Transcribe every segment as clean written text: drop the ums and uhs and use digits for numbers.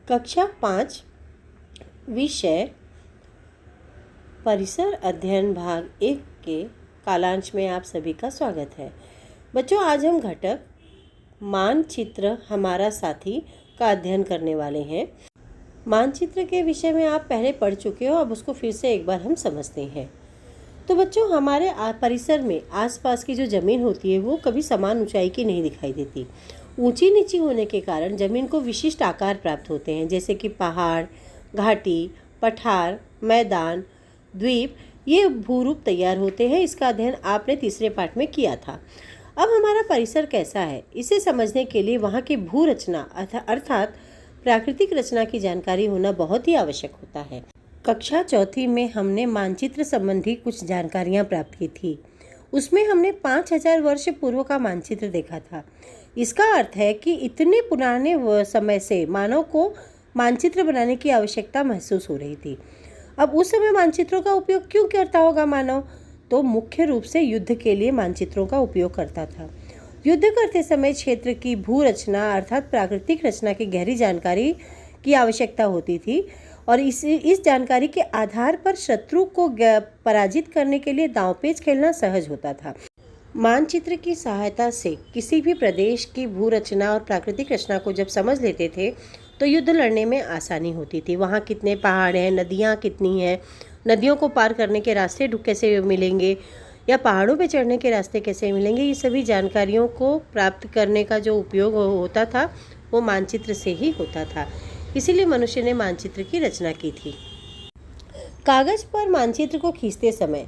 कक्षा 5 विषय परिसर अध्ययन भाग 1 के कालांश में आप सभी का स्वागत है। बच्चों, आज हम घटक मानचित्र हमारा साथी का अध्ययन करने वाले हैं। मानचित्र के विषय में आप पहले पढ़ चुके हो, अब उसको फिर से एक बार हम समझते हैं। तो बच्चों, हमारे परिसर में आसपास की जो ज़मीन होती है वो कभी समान ऊंचाई की नहीं दिखाई देती। ऊंची नीची होने के कारण ज़मीन को विशिष्ट आकार प्राप्त होते हैं, जैसे कि पहाड़, घाटी, पठार, मैदान, द्वीप। ये भूरूप तैयार होते हैं। इसका अध्ययन आपने तीसरे पाठ में किया था। अब हमारा परिसर कैसा है, इसे समझने के लिए वहाँ की भू रचना अर्थात प्राकृतिक रचना की जानकारी होना बहुत ही आवश्यक होता है। कक्षा 4 में हमने मानचित्र संबंधी कुछ जानकारियाँ प्राप्त की थी। उसमें हमने 5000 वर्ष पूर्व का मानचित्र देखा था। इसका अर्थ है कि इतने पुराने समय से मानव को मानचित्र बनाने की आवश्यकता महसूस हो रही थी। अब उस समय मानचित्रों का उपयोग क्यों करता होगा मानव? तो मुख्य रूप से युद्ध के लिए मानचित्रों का उपयोग करता था। युद्ध करते समय क्षेत्र की भू रचना अर्थात प्राकृतिक रचना की गहरी जानकारी की आवश्यकता होती थी और इस जानकारी के आधार पर शत्रु को पराजित करने के लिए दांवपेच खेलना सहज होता था। मानचित्र की सहायता से किसी भी प्रदेश की भू रचना और प्राकृतिक रचना को जब समझ लेते थे तो युद्ध लड़ने में आसानी होती थी। वहाँ कितने पहाड़ हैं, नदियाँ कितनी हैं, नदियों को पार करने के रास्ते कैसे मिलेंगे या पहाड़ों पे चढ़ने के रास्ते कैसे मिलेंगे, ये सभी जानकारियों को प्राप्त करने का जो उपयोग होता था वो मानचित्र से ही होता था। इसीलिए मनुष्य ने मानचित्र की रचना की थी। कागज पर मानचित्र को खींचते समय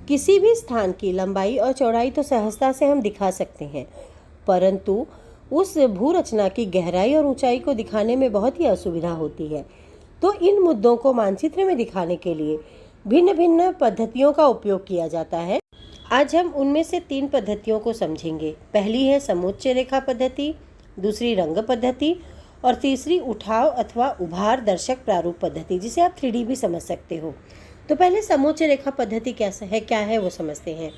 किसी भी स्थान की लंबाई और चौड़ाई तो सहजता से हम दिखा सकते हैं, परंतु उस भू रचना की गहराई और ऊंचाई को दिखाने में बहुत ही असुविधा होती है। तो इन मुद्दों को मानचित्र में दिखाने के लिए भिन्न भिन्न पद्धतियों का उपयोग किया जाता है। आज हम उनमें से 3 पद्धतियों को समझेंगे। पहली है समोच्च रेखा पद्धति, दूसरी रंग पद्धति और तीसरी उठाव अथवा उभार दर्शक प्रारूप पद्धति, जिसे आप 3D भी समझ सकते हो। तो पहले समोच्च रेखा पद्धति क्या है वो समझते हैं।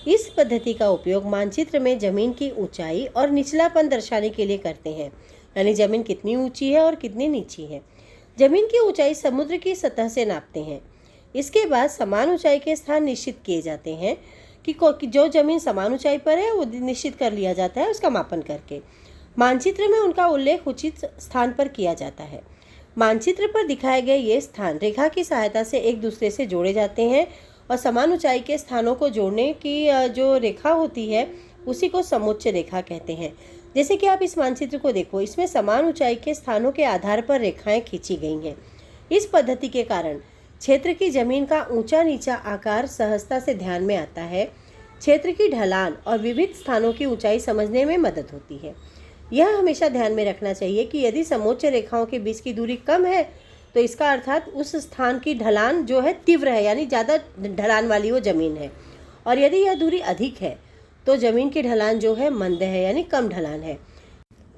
इस पद्धति का उपयोग मानचित्र में जमीन की ऊंचाई और निचलापन दर्शाने के लिए करते हैं, यानी जमीन कितनी ऊंची है और कितनी नीची है। जमीन की ऊंचाई समुद्र की सतह से नापते हैं। इसके बाद समान ऊंचाई के स्थान निश्चित किए जाते हैं कि जो जमीन समान ऊंचाई पर है वो निश्चित कर लिया जाता है उसका मापन करके। मानचित्र में उनका उल्लेख उचित स्थान पर किया जाता है। मानचित्र पर दिखाए गए ये स्थान रेखा की सहायता से एक दूसरे से जोड़े जाते हैं और समान ऊंचाई के स्थानों को जोड़ने की जो रेखा होती है उसी को समोच्च रेखा कहते हैं। जैसे कि आप इस मानचित्र को देखो, इसमें समान ऊंचाई के स्थानों के आधार पर रेखाएं खींची गई हैं। इस पद्धति के कारण क्षेत्र की जमीन का ऊंचा नीचा आकार सहजता से ध्यान में आता है। क्षेत्र की ढलान और विविध स्थानों की ऊंचाई समझने में मदद होती है। यह हमेशा ध्यान में रखना चाहिए कि यदि समोच्च रेखाओं के बीच की दूरी कम है तो इसका अर्थात उस स्थान की ढलान जो है तीव्र है, यानी ज़्यादा ढलान वाली वो ज़मीन है, और यदि यह दूरी अधिक है तो ज़मीन की ढलान जो है मंद है, यानी कम ढलान है।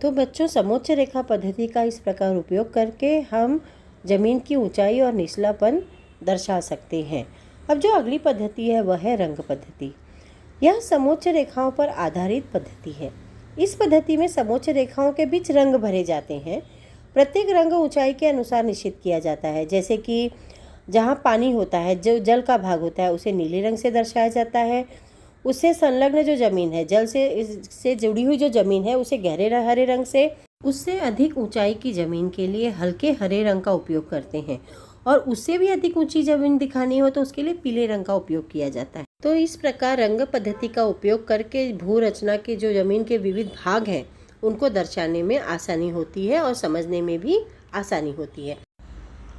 तो बच्चों, समोच्च रेखा पद्धति का इस प्रकार उपयोग करके हम ज़मीन की ऊंचाई और निचलापन दर्शा सकते हैं। अब जो अगली पद्धति है वह है रंग पद्धति। यह समोच्च रेखाओं पर आधारित पद्धति है। इस पद्धति में समोच्च रेखाओं के बीच रंग भरे जाते हैं। प्रत्येक रंग ऊंचाई के अनुसार निश्चित किया जाता है। जैसे कि जहाँ पानी होता है, जो जल का भाग होता है, उसे नीले रंग से दर्शाया जाता है। उससे संलग्न जो जमीन है, जल से जुड़ी हुई जो जमीन है, उसे गहरे हरे रंग से, उससे अधिक ऊंचाई की जमीन के लिए हल्के हरे रंग का उपयोग करते हैं, और उससे भी अधिक ऊंची जमीन दिखानी हो तो उसके लिए पीले रंग का उपयोग किया जाता है। तो इस प्रकार रंग पद्धति का उपयोग करके भू रचना के जो जमीन के विविध भाग हैं उनको दर्शाने में आसानी होती है और समझने में भी आसानी होती है।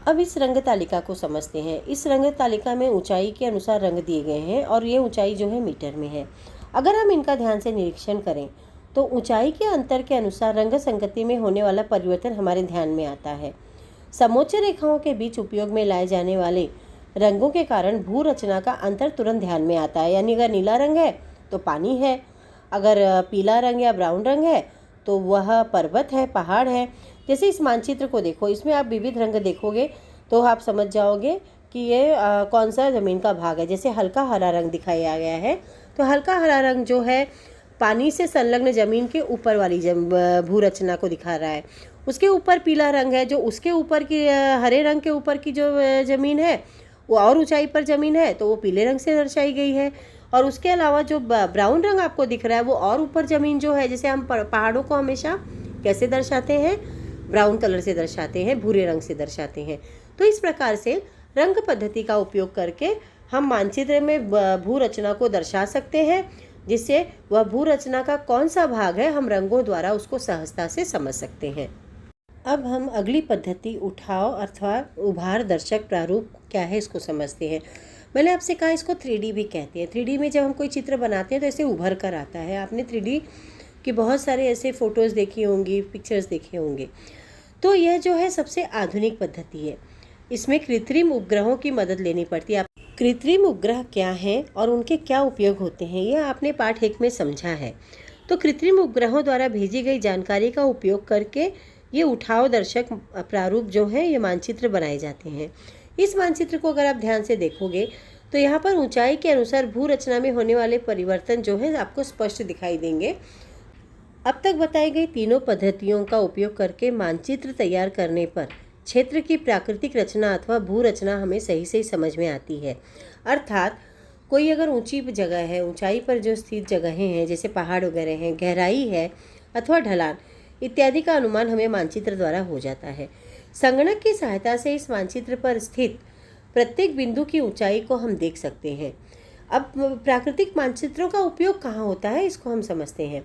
अब इस रंग तालिका को समझते हैं। इस रंग तालिका में ऊंचाई के अनुसार रंग दिए गए हैं और ये ऊंचाई जो है मीटर में है। अगर हम इनका ध्यान से निरीक्षण करें तो ऊंचाई के अंतर के अनुसार रंग संगति में होने वाला परिवर्तन हमारे ध्यान में आता है। समोच्च रेखाओं के बीच उपयोग में लाए जाने वाले रंगों के कारण भू रचना का अंतर तुरंत ध्यान में आता है। यानी अगर नीला रंग है तो पानी है, अगर पीला रंग या ब्राउन रंग है तो वह पर्वत है, पहाड़ है। जैसे इस मानचित्र को देखो, इसमें आप विविध रंग देखोगे तो आप समझ जाओगे कि ये कौन सा ज़मीन का भाग है। जैसे हल्का हरा रंग दिखाया गया है, तो हल्का हरा रंग जो है पानी से संलग्न जमीन के ऊपर वाली भू रचना को दिखा रहा है। उसके ऊपर पीला रंग है, जो उसके ऊपर की हरे रंग के ऊपर की जो ज़मीन है वो और ऊंचाई पर ज़मीन है तो वो पीले रंग से दर्शाई गई है। और उसके अलावा जो ब्राउन रंग आपको दिख रहा है वो और ऊपर ज़मीन जो है, जैसे हम पहाड़ों को हमेशा कैसे दर्शाते हैं, ब्राउन कलर से दर्शाते हैं, भूरे रंग से दर्शाते हैं। तो इस प्रकार से रंग पद्धति का उपयोग करके हम मानचित्र में भू रचना को दर्शा सकते हैं, जिससे वह भू रचना का कौन सा भाग है हम रंगों द्वारा उसको सहजता से समझ सकते हैं। अब हम अगली पद्धति उठाव अथवा उभार दर्शक प्रारूप क्या है इसको समझते हैं। मैंने आपसे कहा इसको 3D भी कहते हैं। 3D में जब हम कोई चित्र बनाते हैं तो ऐसे उभर कर आता है। आपने 3D के बहुत सारे ऐसे फ़ोटोज़ देखी होंगी, पिक्चर्स देखे होंगे। तो यह जो है सबसे आधुनिक पद्धति है। इसमें कृत्रिम उपग्रहों की मदद लेनी पड़ती है। कृत्रिम उपग्रह क्या हैं और उनके क्या उपयोग होते हैं, यह आपने पाठ 1 में समझा है। तो कृत्रिम उपग्रहों द्वारा भेजी गई जानकारी का उपयोग करके ये उठाव दर्शक प्रारूप जो है ये मानचित्र बनाए जाते हैं। इस मानचित्र को अगर आप ध्यान से देखोगे तो यहाँ पर ऊंचाई के अनुसार भू रचना में होने वाले परिवर्तन जो है आपको स्पष्ट दिखाई देंगे। अब तक बताई गई तीनों पद्धतियों का उपयोग करके मानचित्र तैयार करने पर क्षेत्र की प्राकृतिक रचना अथवा भू रचना हमें सही से समझ में आती है। अर्थात कोई अगर ऊंची जगह है, ऊंचाई पर जो स्थित जगहें हैं जैसे पहाड़ वगैरह हैं, गहराई है अथवा ढलान इत्यादि का अनुमान हमें मानचित्र द्वारा हो जाता है। संगणक की सहायता से इस मानचित्र पर स्थित प्रत्येक बिंदु की ऊंचाई को हम देख सकते हैं। अब प्राकृतिक मानचित्रों का उपयोग कहाँ होता है इसको हम समझते हैं।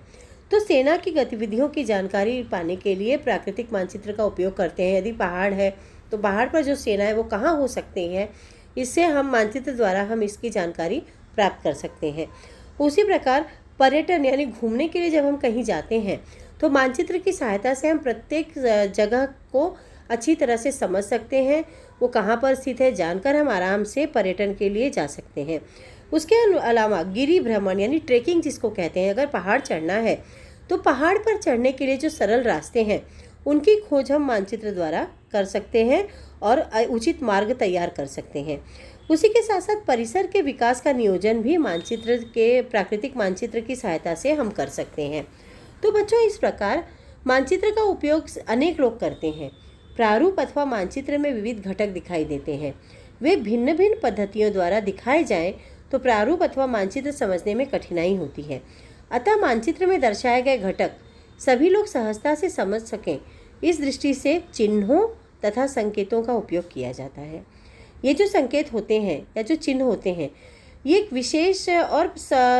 तो सेना की गतिविधियों की जानकारी पाने के लिए प्राकृतिक मानचित्र का उपयोग करते हैं। यदि पहाड़ है तो पहाड़ पर जो सेना है वो कहाँ हो सकते हैं, इससे हम मानचित्र द्वारा हम इसकी जानकारी प्राप्त कर सकते हैं। उसी प्रकार पर्यटन यानी घूमने के लिए जब हम कहीं जाते हैं तो मानचित्र की सहायता से हम प्रत्येक जगह को अच्छी तरह से समझ सकते हैं, वो कहाँ पर स्थित है जानकर हम आराम से पर्यटन के लिए जा सकते हैं। उसके अलावा गिरि भ्रमण यानी ट्रेकिंग जिसको कहते हैं, अगर पहाड़ चढ़ना है तो पहाड़ पर चढ़ने के लिए जो सरल रास्ते हैं उनकी खोज हम मानचित्र द्वारा कर सकते हैं और उचित मार्ग तैयार कर सकते हैं। उसी के साथ साथ परिसर के विकास का नियोजन भी मानचित्र के प्राकृतिक मानचित्र की सहायता से हम कर सकते हैं। तो बच्चों, इस प्रकार मानचित्र का उपयोग अनेक लोग करते हैं। प्रारूप अथवा मानचित्र में विविध घटक दिखाई देते हैं। वे भिन्न भिन्न पद्धतियों द्वारा दिखाए जाएं तो प्रारूप अथवा मानचित्र समझने में कठिनाई होती है। अतः मानचित्र में दर्शाए गए घटक सभी लोग सहजता से समझ सकें, इस दृष्टि से चिन्हों तथा संकेतों का उपयोग किया जाता है। ये जो संकेत होते हैं या जो चिन्ह होते हैं ये एक विशेष और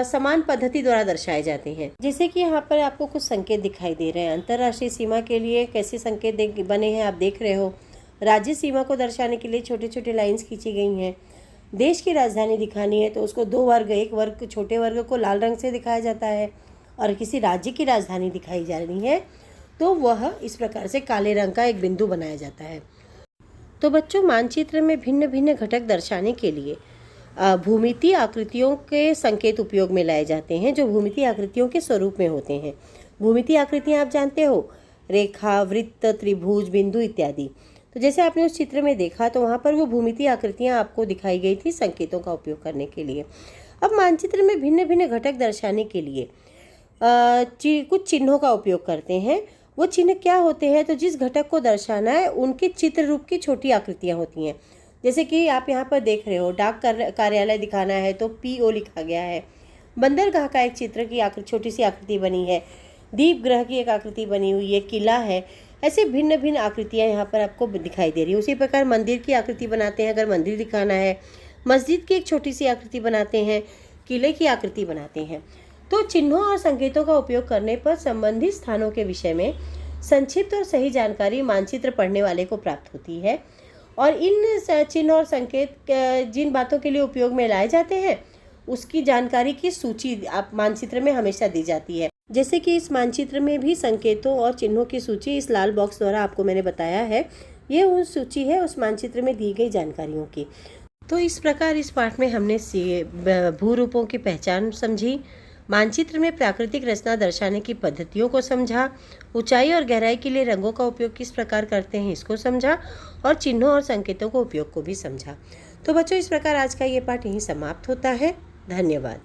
समान पद्धति द्वारा दर्शाए जाते हैं। जैसे कि यहाँ पर आपको कुछ संकेत दिखाई दे रहे हैं। अंतर्राष्ट्रीय सीमा के लिए कैसे संकेत बने हैं आप देख रहे हो। राज्य सीमा को दर्शाने के लिए छोटे छोटे लाइंस खींची गई हैं। देश की राजधानी दिखानी है तो उसको 2 वर्ग, एक वर्ग छोटे वर्ग को लाल रंग से दिखाया जाता है और किसी राज्य की राजधानी दिखाई जा रही है तो वह इस प्रकार से काले रंग का एक बिंदु बनाया जाता है। तो बच्चों, मानचित्र में भिन्न भिन्न घटक दर्शाने के लिए भूमितीय आकृतियों के संकेत उपयोग में लाए जाते हैं जो भूमितीय आकृतियों के स्वरूप में होते हैं। भूमितीय आकृतियाँ आप जानते हो, रेखा, वृत्त, त्रिभुज, बिंदु इत्यादि। तो जैसे आपने उस चित्र में देखा तो वहाँ पर वो भूमितीय आकृतियाँ आपको दिखाई गई थी संकेतों का उपयोग करने के लिए। अब मानचित्र में भिन्न भिन्न घटक दर्शाने के लिए कुछ चिन्हों का उपयोग करते हैं। वो चिन्ह क्या होते हैं, तो जिस घटक को दर्शाना है उनके चित्र रूप की छोटी आकृतियाँ होती हैं। जैसे कि आप यहाँ पर देख रहे हो, डाक कार्यालय दिखाना है तो PO लिखा गया है। बंदरगाह का एक चित्र की छोटी सी आकृति बनी है। दीप ग्रह की एक आकृति बनी हुई है, किला है। ऐसे भिन्न भिन्न आकृतियाँ यहाँ पर आपको दिखाई दे रही है। उसी प्रकार मंदिर की आकृति बनाते हैं, अगर मंदिर दिखाना है। मस्जिद की एक छोटी सी आकृति बनाते हैं, किले की आकृति बनाते हैं। तो चिन्हों और संकेतों का उपयोग करने पर संबंधित स्थानों के विषय में संक्षिप्त और सही जानकारी मानचित्र पढ़ने वाले को प्राप्त होती है। और इन चिन्ह और संकेत जिन बातों के लिए उपयोग में लाए जाते हैं उसकी जानकारी की सूची आप मानचित्र में हमेशा दी जाती है। जैसे कि इस मानचित्र में भी संकेतों और चिन्हों की सूची इस लाल बॉक्स द्वारा आपको मैंने बताया है। ये वो सूची है उस मानचित्र में दी गई जानकारियों की। तो इस प्रकार इस पाठ में हमने भू रूपों की पहचान समझी, मानचित्र में प्राकृतिक रचना दर्शाने की पद्धतियों को समझा, ऊंचाई और गहराई के लिए रंगों का उपयोग किस प्रकार करते हैं इसको समझा और चिन्हों और संकेतों को उपयोग को भी समझा। तो बच्चों, इस प्रकार आज का ये पाठ यहीं समाप्त होता है। धन्यवाद।